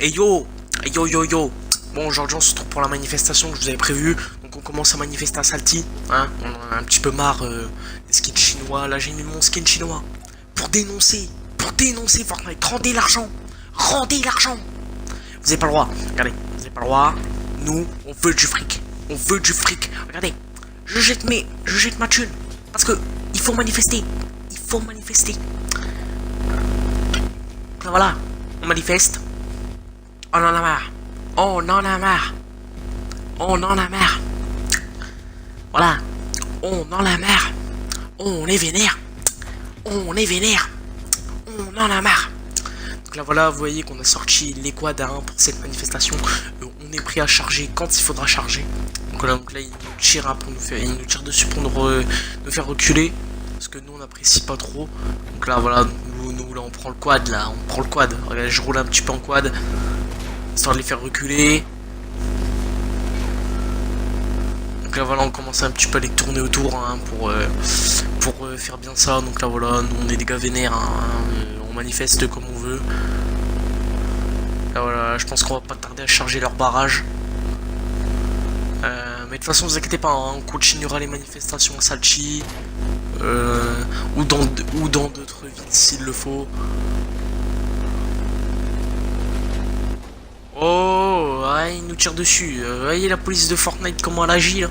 Et yo, yo yo yo. Bon, aujourd'hui on se retrouve pour la manifestation que je vous avais prévue. Donc on commence à manifester à Salty, hein. On en a un petit peu marre des skins chinois. Là j'ai mis mon skin chinois pour dénoncer Fortnite. Rendez l'argent, rendez l'argent. Vous avez pas le droit. Regardez, vous avez pas le droit. Nous, on veut du fric, on veut du fric. Regardez, je jette ma thune parce que il faut manifester, il faut manifester. Là, voilà, on manifeste. On en a marre. On en a marre. On en a marre. Voilà. On en a marre. On est vénère. On est vénère. On en a marre. Donc là voilà, vous voyez qu'on a sorti les quads à 1 pour cette manifestation. On est prêt à charger quand il faudra charger. Donc là il nous tire, hein, pour nous faire, il nous tire dessus pour nous faire reculer. Parce que nous on n'apprécie pas trop. Donc là voilà, nous là on prend le quad là, on prend le quad. Regardez, je roule un petit peu en quad. Histoire de les faire reculer. Donc là voilà, on commence un petit peu à les tourner autour, hein, pour faire bien ça. Donc là voilà, nous on est des gars vénères, hein, on manifeste comme on veut. Là voilà, je pense qu'on va pas tarder à charger leur barrage. Mais de toute façon, vous inquiétez pas, hein, on continuera les manifestations à Salty, ou dans d'autres villes s'il le faut. Oh, ouais, il nous tire dessus. Voyez la police de Fortnite comment elle agit là.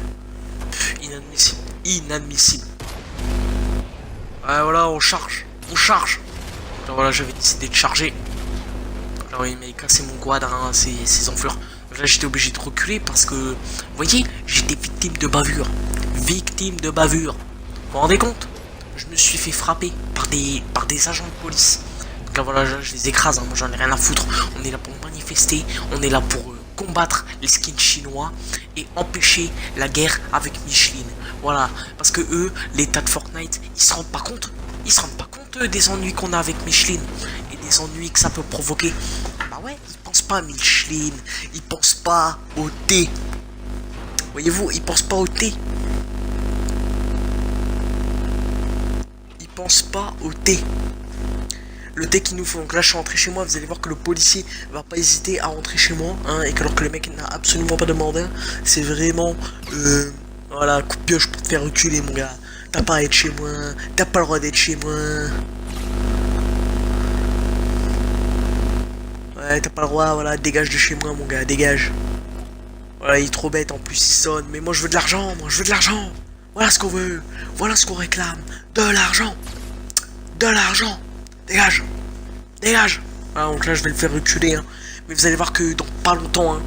Inadmissible, inadmissible. Ouais, voilà, on charge, on charge. Donc là, voilà, j'avais décidé de charger. Donc là, oui, mais cassé mon quad, hein, ces enflures. Là, j'étais obligé de reculer parce que, vous voyez, j'étais victime de bavure. Victime de bavure. Vous vous rendez compte? Je me suis fait frapper par des agents de police. Donc là, voilà, je les écrase, hein, moi j'en ai rien à foutre. On est là pour manifester, on est là pour combattre les skins chinois et empêcher la guerre avec Micheline. Voilà, parce que eux, l'état de Fortnite, ils se rendent pas compte. Ils se rendent pas compte, eux, des ennuis qu'on a avec Micheline et des ennuis que ça peut provoquer. Bah ouais, ils pensent pas à Micheline, ils pensent pas au thé. Voyez-vous, ils pensent pas au thé. Ils pensent pas au thé. Le thé qu'il nous faut. Donc là, je suis rentré chez moi. Vous allez voir que le policier va pas hésiter à rentrer chez moi, hein, et que alors que le mec n'a absolument pas de mandat, c'est vraiment voilà, coup de pioche pour te faire reculer, mon gars. T'as pas à être chez moi, t'as pas le droit d'être chez moi. Ouais, t'as pas le droit, voilà, dégage de chez moi, mon gars, dégage. Voilà, il est trop bête, en plus il sonne. Mais moi je veux de l'argent, moi je veux de l'argent. Voilà ce qu'on veut, voilà ce qu'on réclame. De l'argent, de l'argent. Dégage, dégage. Voilà, donc là je vais le faire reculer, hein. Mais vous allez voir que dans pas longtemps, hein,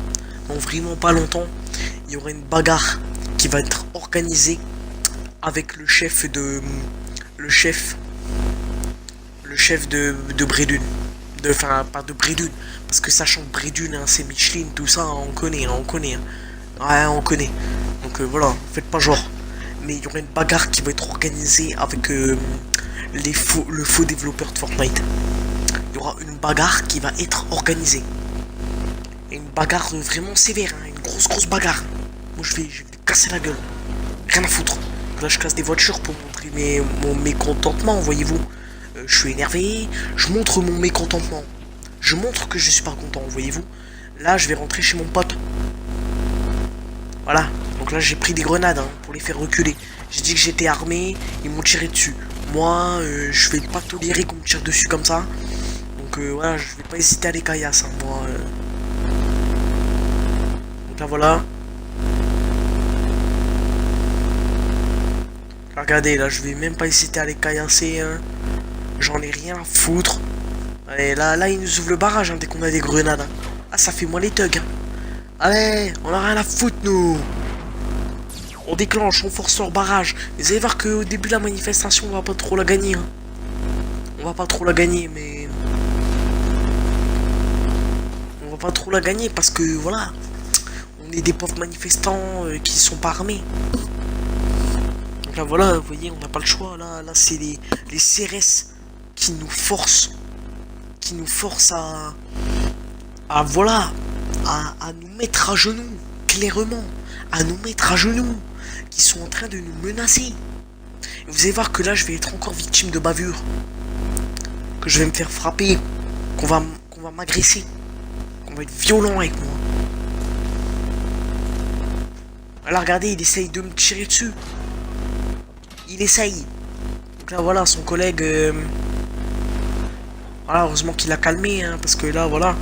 dans vraiment pas longtemps, il y aura une bagarre qui va être organisée avec le chef de Bredune. Enfin, pas de Bredune, parce que sachant que Bredune, hein, c'est Micheline, tout ça, hein, on connaît, hein, on connaît, hein. Ouais, on connaît. Donc voilà, faites pas genre. Mais il y aura une bagarre qui va être organisée avec le faux développeur de Fortnite. Il y aura une bagarre qui va être organisée. Et une bagarre vraiment sévère, hein, une grosse bagarre. Moi je vais casser la gueule. Rien à foutre. Là je casse des voitures pour montrer mon mécontentement, voyez-vous. Je suis énervé, je montre mon mécontentement. Je montre que je suis pas content, voyez-vous. Là je vais rentrer chez mon pote. Voilà. Donc là j'ai pris des grenades, hein, pour les faire reculer. J'ai dit que j'étais armé, ils m'ont tiré dessus. Moi je vais pas tolérer qu'on me tire dessus comme ça. Donc voilà, je vais pas hésiter à les caillasses, hein, moi. Donc là voilà. Là, regardez, là je vais même pas hésiter à les caillasser, hein. J'en ai rien à foutre. Allez, là ils nous ouvrent le barrage, hein, dès qu'on a des grenades, hein. Ah, ça fait moins les thugs, hein. Allez, on a rien à foutre, nous. On déclenche, on force leur barrage. Mais vous allez voir qu'au début de la manifestation, on va pas trop la gagner, hein. On va pas trop la gagner, mais... On va pas trop la gagner parce que, voilà. On est des pauvres manifestants qui sont pas armés. Donc là, voilà, vous voyez, on n'a pas le choix. Là c'est les CRS qui nous forcent. Qui nous forcent voilà, à nous mettre à genoux, clairement, à nous mettre à genoux, qui sont en train de nous menacer. Et vous allez voir que là, je vais être encore victime de bavure, que je vais me faire frapper, qu'on va m'agresser, On va être violent avec moi. Alors regardez, il essaye de me tirer dessus. Il essaye. Donc là voilà, son collègue... Voilà, heureusement qu'il a calmé, hein, parce que là, voilà.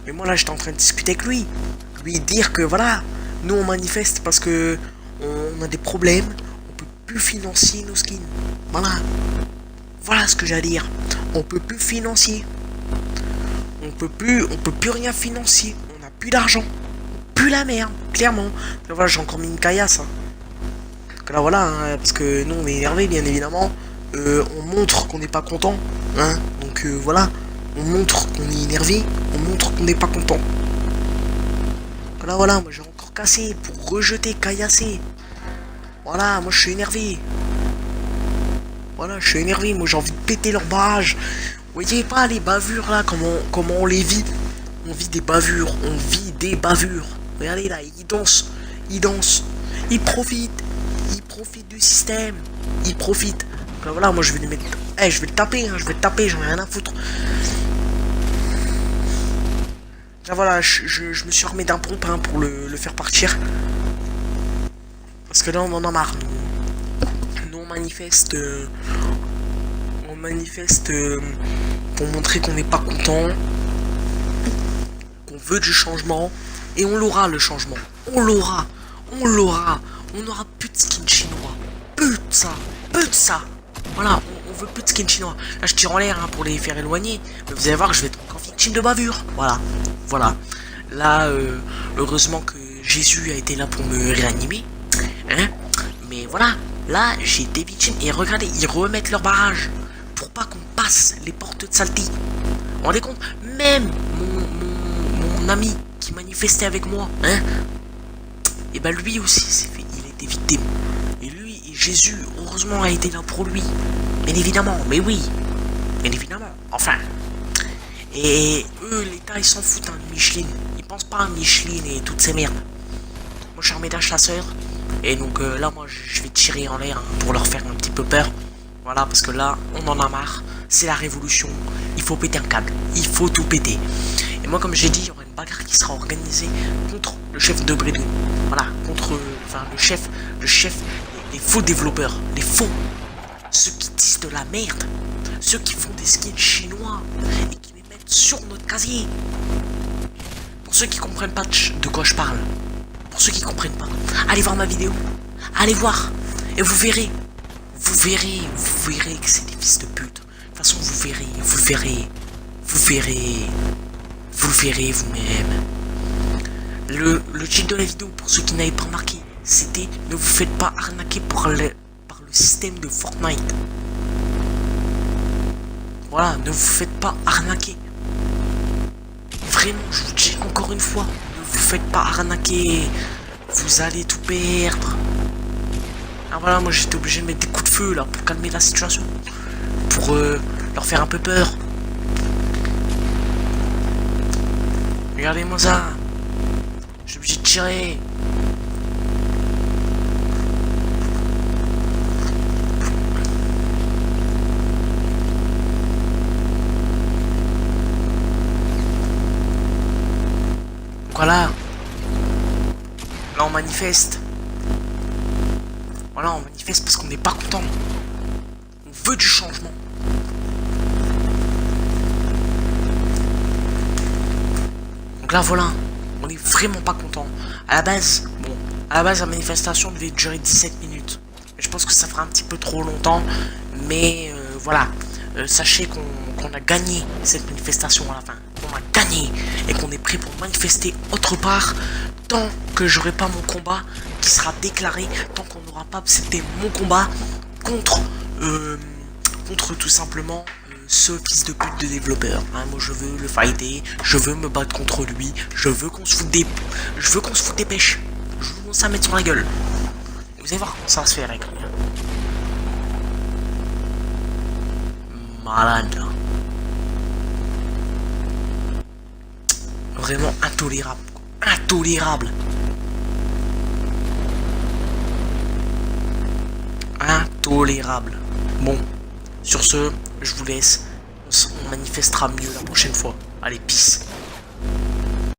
Mais moi là, j'étais en train de discuter avec lui. Lui dire que voilà, nous on manifeste parce que on a des problèmes. On peut plus financer nos skins. Voilà. Voilà ce que j'ai à dire. On peut plus financer. On peut plus rien financer. On n'a plus d'argent. Plus la merde, clairement. Là voilà, j'ai encore mis une caillasse. Hein. Donc là voilà, hein, parce que nous on est énervé bien évidemment. On montre qu'on n'est pas content. Hein. Donc voilà. On montre qu'on est énervé. On montre qu'on n'est pas content. Donc là voilà, moi j'ai encore cassé pour rejeter, caillasser. Voilà, moi je suis énervé. Voilà, je suis énervé, moi j'ai envie de péter leur barrage. Vous voyez pas les bavures là, comment on les vit. On vit des bavures, on vit des bavures. Regardez là, ils dansent, ils profitent du système, ils profitent. Donc là, voilà, moi je vais les mettre... Eh, je vais le taper, hein, je vais le taper, j'en ai rien à foutre. Là voilà, je me suis remis d'un pompe hein, pour le faire partir. Parce que là on en a marre. Nous on manifeste... on manifeste pour montrer qu'on n'est pas content. Qu'on veut du changement. Et on l'aura le changement. On l'aura. On l'aura. On n'aura plus de skin chinois. Plus de ça. Plus de ça. Voilà, on veut plus de skin chinois. Là je tire en l'air hein, pour les faire éloigner. Mais vous allez voir que je vais être encore victime de bavure. Voilà. Voilà. Là, heureusement que Jésus a été là pour me réanimer. Hein. Mais voilà. Là, j'ai été victime. Et regardez, ils remettent leur barrage. Pour pas qu'on passe les portes de saleté. Vous vous rendez compte? Même mon ami qui manifestait avec moi. Hein. Et bah lui aussi, il était victime. Et lui, Jésus, heureusement, a été là pour lui. Bien évidemment, mais oui. Bien évidemment. Enfin. Et eux, l'État, ils s'en foutent hein, de Micheline. Ils pensent pas à Micheline et toutes ces merdes. Moi, je suis armé d'un chasseur. Et donc là, moi, je vais tirer en l'air hein, pour leur faire un petit peu peur. Voilà, parce que là, on en a marre. C'est la révolution. Il faut péter un câble. Il faut tout péter. Et moi, comme j'ai dit, il y aura une bagarre qui sera organisée contre le chef de Bredouille. Voilà, contre enfin, le chef des faux développeurs. Les faux. Ceux qui disent de la merde. Ceux qui font des skins chinois et qui les mettent sur notre casier. Pour ceux qui comprennent pas de quoi je parle. Pour ceux qui comprennent pas. Allez voir ma vidéo. Allez voir. Et vous verrez. Vous verrez que c'est des fils de pute. De toute façon, vous le verrez vous-même. Le titre de la vidéo, pour ceux qui n'avaient pas remarqué, c'était « Ne vous faites pas arnaquer par le système de Fortnite ». Voilà, ne vous faites pas arnaquer. Vraiment, je vous dis encore une fois, ne vous faites pas arnaquer. Vous allez tout perdre. Ah voilà, moi j'étais obligé de mettre des coups de feu là pour calmer la situation. Pour leur faire un peu peur. Regardez-moi ça. Je suis obligé de tirer. Voilà. Là on manifeste. Voilà, on manifeste parce qu'on n'est pas content. On veut du changement. Donc là voilà, on est vraiment pas content. À la base, la manifestation devait durer 17 minutes. Et je pense que ça fera un petit peu trop longtemps. Mais voilà, sachez qu'on a gagné cette manifestation à la fin. On a gagné et qu'on est prêt pour manifester autre part tant que j'aurai pas mon combat qui sera déclaré, tant qu'on n'aura pas, c'était mon combat contre tout simplement ce fils de pute de développeur. Hein, moi je veux le fighter, je veux me battre contre lui, je veux qu'on se foute des pêches, je veux qu'on s'en mette sur la gueule. Et vous allez voir comment ça va se faire avec lui. Malade. Vraiment intolérable. Intolérable. Intolérable. Bon, sur ce, je vous laisse. On manifestera mieux la prochaine fois. Allez, peace.